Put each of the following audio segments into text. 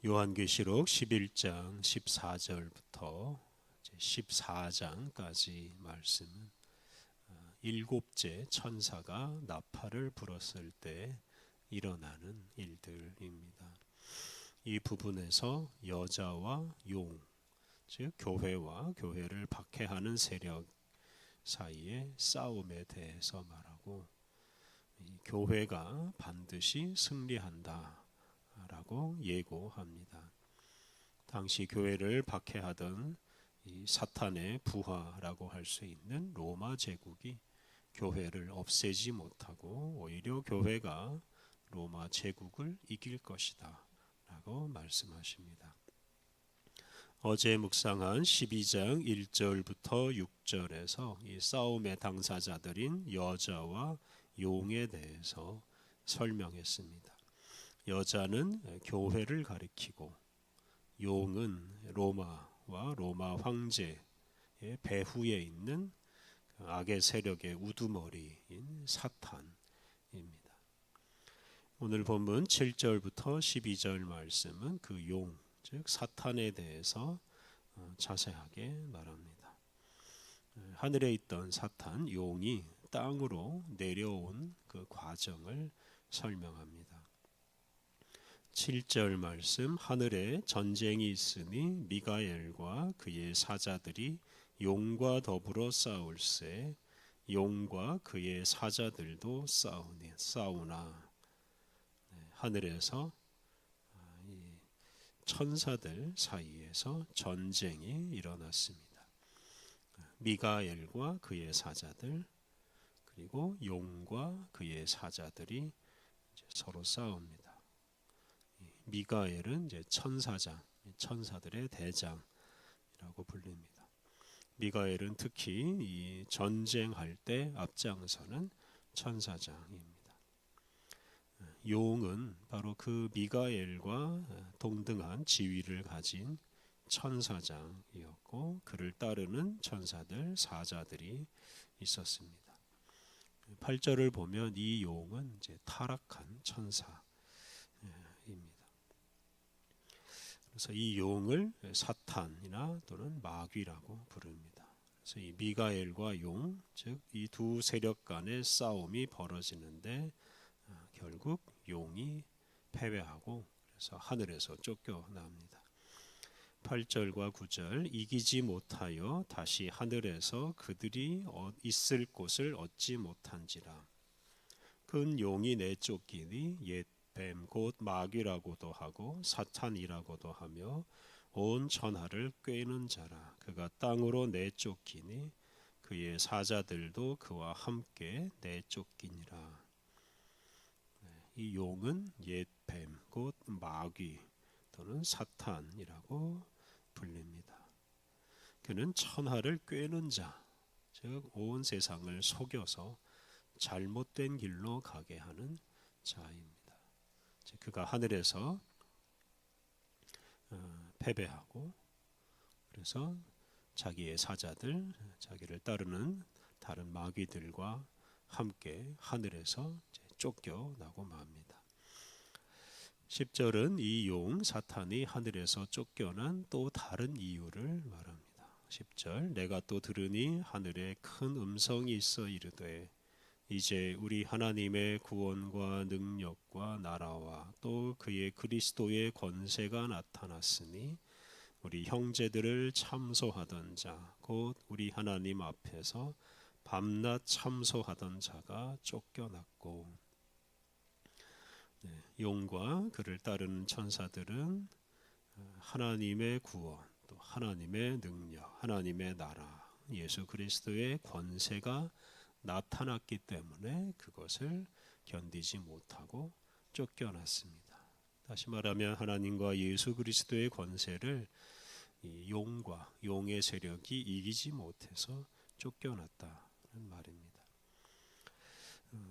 요한계시록 11장 14절부터 14장까지 말씀은 일곱째 천사가 나팔을 불었을 때 일어나는 일들입니다. 이 부분에서 여자와 용, 즉 교회와 교회를 박해하는 세력 사이의 싸움에 대해서 말하고, 이 교회가 반드시 승리한다 라고 예고합니다. 당시 교회를 박해하던 이 사탄의 부하라고 할 수 있는 로마 제국이 교회를 없애지 못하고 오히려 교회가 로마 제국을 이길 것이다 라고 말씀하십니다. 어제 묵상한 12장 1절부터 6절에서 이 싸움의 당사자들인 여자와 용에 대해서 설명했습니다. 여자는 교회를 가리키고 용은 로마와 로마 황제의 배후에 있는 악의 세력의 우두머리인 사탄입니다. 오늘 본문 7절부터 12절 말씀은 그 용, 즉 사탄에 대해서 자세하게 말합니다. 하늘에 있던 사탄, 용이 땅으로 내려온 그 과정을 설명합니다. 7절 말씀, 하늘에 전쟁이 있으니 미가엘과 그의 사자들이 용과 더불어 싸울세 용과 그의 사자들도 싸우나. 하늘에서 이 천사들 사이에서 전쟁이 일어났습니다. 미가엘과 그의 사자들, 그리고 용과 그의 사자들이 서로 싸웁니다. 미가엘은 이제 천사장, 천사들의 대장이라고 불립니다. 미가엘은 특히 이 전쟁할 때 앞장서는 천사장입니다. 용은 바로 그 미가엘과 동등한 지위를 가진 천사장이었고, 그를 따르는 천사들, 사자들이 있었습니다. 8절을 보면 이 용은 이제 타락한 천사입니다. 그래서 이 용을 사탄이나 또는 마귀라고 부릅니다. 그래서 이 미가엘과 용, 즉 이 두 세력 간의 싸움이 벌어지는데 결국 용이 패배하고 그래서 하늘에서 쫓겨납니다. 8절과 9절, 이기지 못하여 다시 하늘에서 그들이 있을 곳을 얻지 못한지라. 큰 용이 내쫓기니 옛 뱀 곧 마귀라고도 하고 사탄이라고도 하며 온 천하를 꿰는 자라. 그가 땅으로 내쫓기니 그의 사자들도 그와 함께 내쫓기니라. 이 용은 옛 뱀 곧 마귀 또는 사탄이라고 불립니다. 그는 천하를 꿰는 자, 즉 온 세상을 속여서 잘못된 길로 가게 하는 자입니다. 그가 하늘에서 패배하고 그래서 자기의 사자들, 자기를 따르는 다른 마귀들과 함께 하늘에서 쫓겨나고 맙니다. 10절은 이 용 사탄이 하늘에서 쫓겨난 또 다른 이유를 말합니다. 10절, 내가 또 들으니 하늘에 큰 음성이 있어 이르되 이제 우리 하나님의 구원과 능력과 나라와 또 그의 그리스도의 권세가 나타났으니 우리 형제들을 참소하던 자, 곧 우리 하나님 앞에서 밤낮 참소하던 자가 쫓겨났고. 용과 그를 따르는 천사들은 하나님의 구원, 또 하나님의 능력, 하나님의 나라, 예수 그리스도의 권세가 나타났기 때문에 그것을 견디지 못하고 쫓겨났습니다. 다시 말하면 하나님과 예수 그리스도의 권세를 이 용과 용의 세력이 이기지 못해서 쫓겨났다는 말입니다.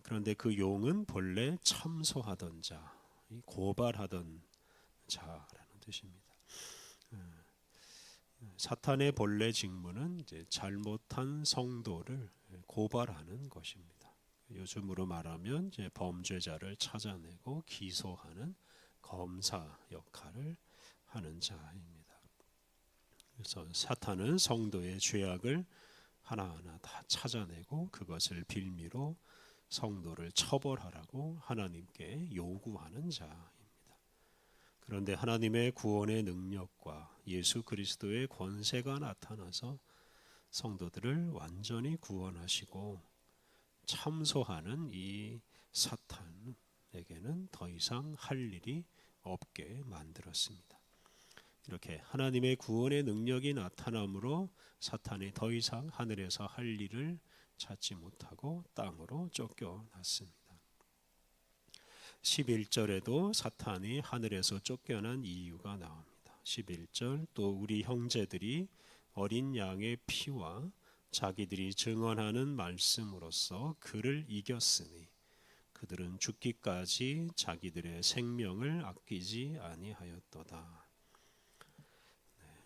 그런데 그 용은 본래 참소하던 자, 고발하던 자라는 뜻입니다. 사탄의 본래 직무는 이제 잘못한 성도를 고발하는 것입니다. 요즘으로 말하면 이제 범죄자를 찾아내고 기소하는 검사 역할을 하는 자입니다. 그래서 사탄은 성도의 죄악을 하나하나 다 찾아내고 그것을 빌미로 성도를 처벌하라고 하나님께 요구하는 자입니다. 그런데 하나님의 구원의 능력과 예수 그리스도의 권세가 나타나서 성도들을 완전히 구원하시고 참소하는 이 사탄에게는 더 이상 할 일이 없게 만들었습니다. 이렇게 하나님의 구원의 능력이 나타남으로 사탄이 더 이상 하늘에서 할 일을 찾지 못하고 땅으로 쫓겨났습니다. 11절에도 사탄이 하늘에서 쫓겨난 이유가 나옵니다. 11절 또 우리 형제들이 어린 양의 피와 자기들이 증언하는 말씀으로써 그를 이겼으니 그들은 죽기까지 자기들의 생명을 아끼지 아니하였도다.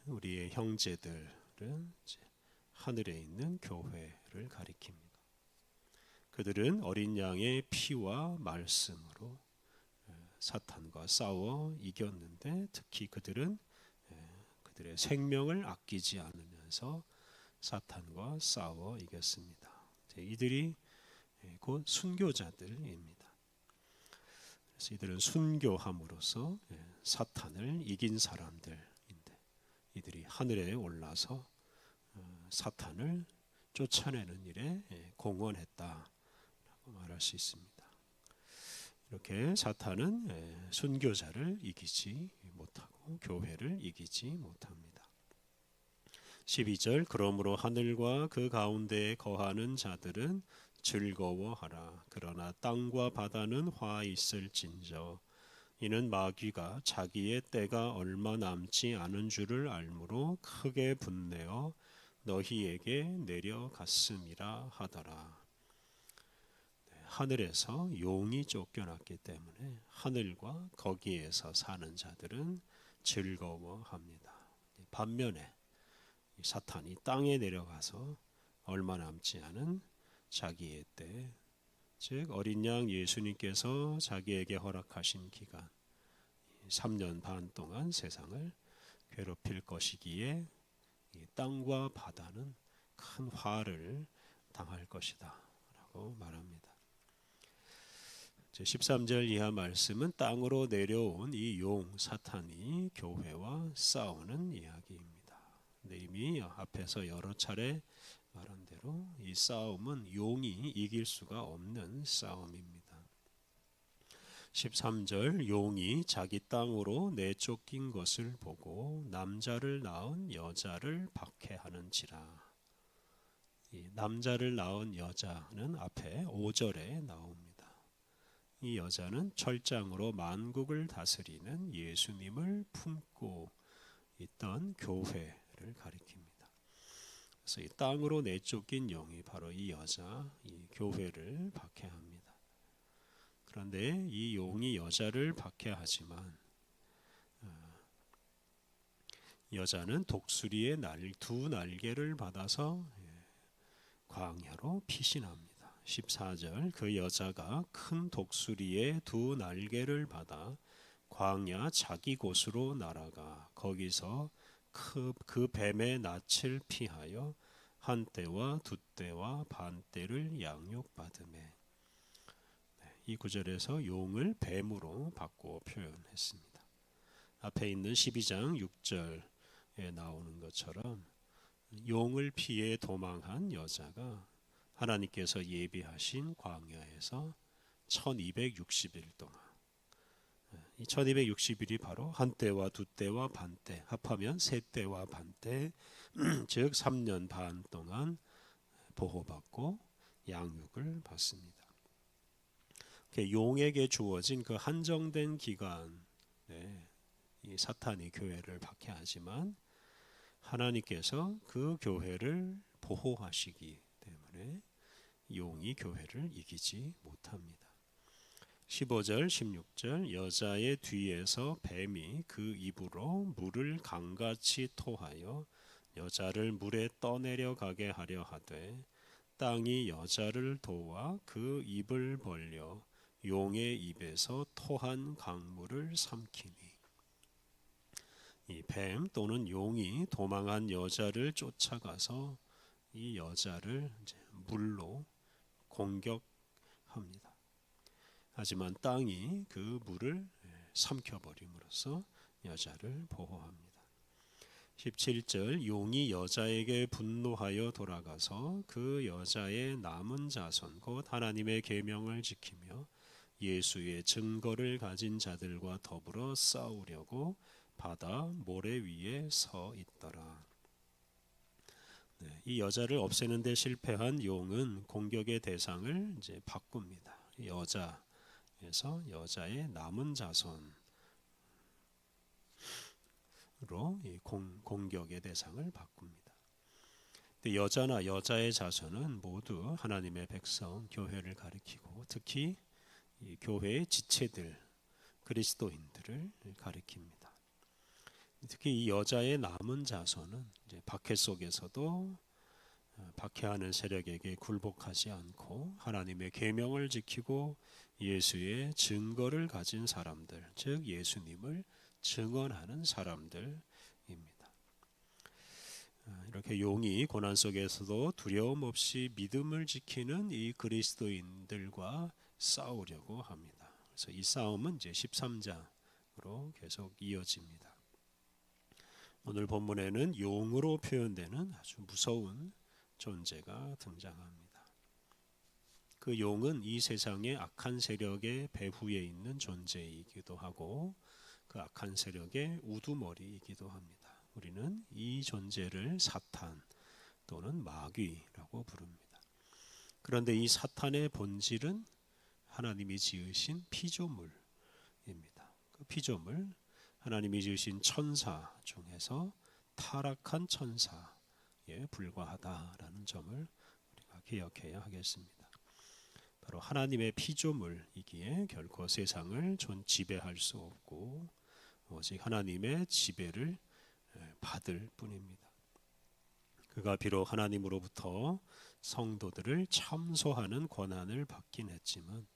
우리의 형제들은 하늘에 있는 교회를 가리킵니다. 그들은 어린 양의 피와 말씀으로 사탄과 싸워 이겼는데 특히 그들은 그들의 생명을 아끼지 않으면서 사탄과 싸워 이겼습니다. 이들이 곧 순교자들입니다. 그래서 이들은 순교함으로써 사탄을 이긴 사람들인데 이들이 하늘에 올라서 사탄을 쫓아내는 일에 공헌했다라고 말할 수 있습니다. 이렇게 사탄은 순교자를 이기지 못하고 교회를 이기지 못합니다. 12절 그러므로 하늘과 그 가운데에 거하는 자들은 즐거워하라. 그러나 땅과 바다는 화 있을진저 이는 마귀가 자기의 때가 얼마 남지 않은 줄을 알므로 크게 분내어 너희에게 내려갔음이라 하더라. 하늘에서 용이 쫓겨났기 때문에 하늘과 거기에서 사는 자들은 즐거워합니다. 반면에 사탄이 땅에 내려가서 얼마 남지 않은 자기의 때, 즉 어린 양 예수님께서 자기에게 허락하신 기간 3년 반 동안 세상을 괴롭힐 것이기에 이 땅과 바다는 큰 화를 당할 것이다 라고 말합니다. 13절 이하 말씀은 땅으로 내려온 이 용 사탄이 교회와 싸우는 이야기입니다. 근데 이미 앞에서 여러 차례 말한 대로 이 싸움은 용이 이길 수가 없는 싸움입니다. 13절 용이 자기 땅으로 내쫓긴 것을 보고 남자를 낳은 여자를 박해하는지라. 이 남자를 낳은 여자는 앞에 5절에 나옵니다. 이 여자는 철장으로 만국을 다스리는 예수님을 품고 있던 교회를 가리킵니다. 그래서 이 땅으로 내쫓긴 영이 바로 이 여자, 이 교회를 박해합니다. 그런데 이 용이 여자를 박해하지만 여자는 독수리의 두 날개를 받아서 광야로 피신합니다. 14절 그 여자가 큰 독수리의 두 날개를 받아 광야 자기 곳으로 날아가 거기서 그 뱀의 낯을 피하여 한 때와 두 때와 반 때를 양육받으매. 이 구절에서 용을 뱀으로 바꿔 표현했습니다. 앞에 있는 12장 6절에 나오는 것처럼 용을 피해 도망한 여자가 하나님께서 예비하신 광야에서 1260일 동안 이 1260일이 바로 한 때와 두 때와 반 때 합하면 세 때와 반 때 즉 3년 반 동안 보호받고 양육을 받습니다. 용에게 주어진 그 한정된 기간에 이 사탄이 교회를 박해하지만 하나님께서 그 교회를 보호하시기 때문에 용이 교회를 이기지 못합니다. 15절 16절 여자의 뒤에서 뱀이 그 입으로 물을 강같이 토하여 여자를 물에 떠내려 가게 하려 하되 땅이 여자를 도와 그 입을 벌려 용의 입에서 토한 강물을 삼키니. 이 뱀 또는 용이 도망한 여자를 쫓아가서 이 여자를 이제 물로 공격합니다. 하지만 땅이 그 물을 삼켜버림으로써 여자를 보호합니다. 17절 용이 여자에게 분노하여 돌아가서 그 여자의 남은 자손 곧 하나님의 계명을 지키며 예수의 증거를 가진 자들과 더불어 싸우려고 바다 모래 위에 서 있더라. 이 여자를 없애는 데 실패한 용은 공격의 대상을 이제 바꿉니다. 여자에서 여자의 남은 자손으로 이 공격의 대상을 바꿉니다. 여자나 여자의 자손은 모두 하나님의 백성, 교회를 가리키고 특히 이 교회의 지체들, 그리스도인들을 가리킵니다. 특히 이 여자의 남은 자손은 이제 박해 속에서도 박해하는 세력에게 굴복하지 않고 하나님의 계명을 지키고 예수의 증거를 가진 사람들, 즉 예수님을 증언하는 사람들입니다. 이렇게 용이 고난 속에서도 두려움 없이 믿음을 지키는 이 그리스도인들과 싸우려고 합니다. 그래서 이 싸움은 이제 13장으로 계속 이어집니다. 오늘 본문에는 용으로 표현되는 아주 무서운 존재가 등장합니다. 그 용은 이 세상의 악한 세력의 배후에 있는 존재이기도 하고 그 악한 세력의 우두머리이기도 합니다. 우리는 이 존재를 사탄 또는 마귀라고 부릅니다. 그런데 이 사탄의 본질은 하나님이 지으신 피조물입니다. 그 피조물, 하나님이 지으신 천사 중에서 타락한 천사에 불과하다라는 점을 우리가 기억해야 하겠습니다. 바로 하나님의 피조물이기에 결코 세상을 지배할 수 없고 오직 하나님의 지배를 받을 뿐입니다. 그가 비록 하나님으로부터 성도들을 참소하는 권한을 받긴 했지만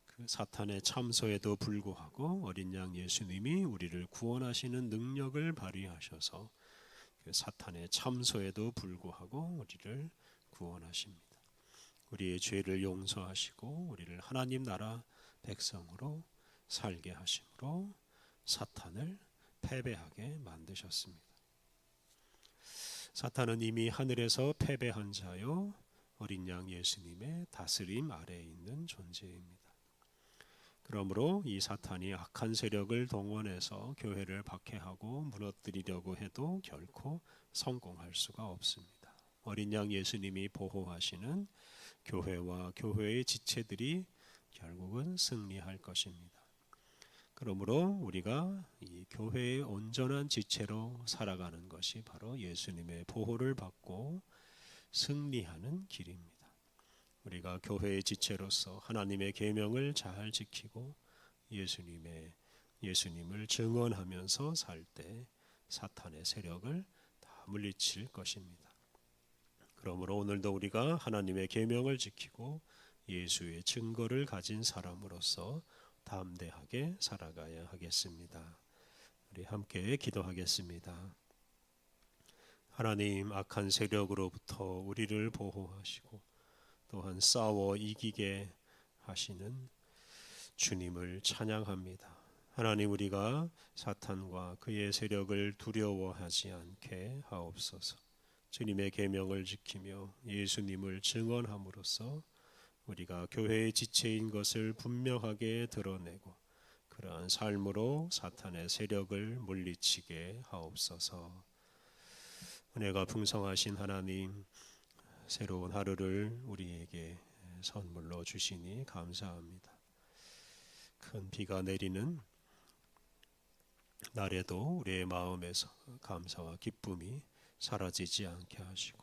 그 사탄의 참소에도 불구하고 어린 양 예수님이 우리를 구원하시는 능력을 발휘하셔서 그 사탄의 참소에도 불구하고 우리를 구원하십니다. 우리의 죄를 용서하시고 우리를 하나님 나라 백성으로 살게 하심으로 사탄을 패배하게 만드셨습니다. 사탄은 이미 하늘에서 패배한 자요 어린 양 예수님의 다스림 아래에 있는 존재입니다. 그러므로 이 사탄이 악한 세력을 동원해서 교회를 박해하고 무너뜨리려고 해도 결코 성공할 수가 없습니다. 어린 양 예수님이 보호하시는 교회와 교회의 지체들이 결국은 승리할 것입니다. 그러므로 우리가 이 교회의 온전한 지체로 살아가는 것이 바로 예수님의 보호를 받고 승리하는 길입니다. 우리가 교회의 지체로서 하나님의 계명을 잘 지키고 예수님을 증언하면서 살 때 사탄의 세력을 다 물리칠 것입니다. 그러므로 오늘도 우리가 하나님의 계명을 지키고 예수의 증거를 가진 사람으로서 담대하게 살아가야 하겠습니다. 우리 함께 기도하겠습니다. 하나님, 악한 세력으로부터 우리를 보호하시고 또한 싸워 이기게 하시는 주님을 찬양합니다. 하나님, 우리가 사탄과 그의 세력을 두려워하지 않게 하옵소서. 주님의 계명을 지키며 예수님을 증언함으로써 우리가 교회의 지체인 것을 분명하게 드러내고 그러한 삶으로 사탄의 세력을 물리치게 하옵소서. 은혜가 풍성하신 하나님, 새로운 하루를 우리에게 선물로 주시니 감사합니다. 큰 비가 내리는 날에도 우리의 마음에서 감사와 기쁨이 사라지지 않게 하시고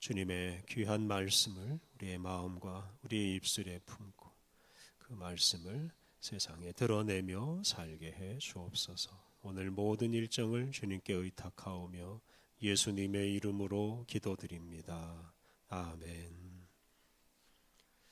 주님의 귀한 말씀을 우리의 마음과 우리의 입술에 품고 그 말씀을 세상에 드러내며 살게 해 주옵소서. 오늘 모든 일정을 주님께 의탁하오며 예수님의 이름으로 기도드립니다. 아멘.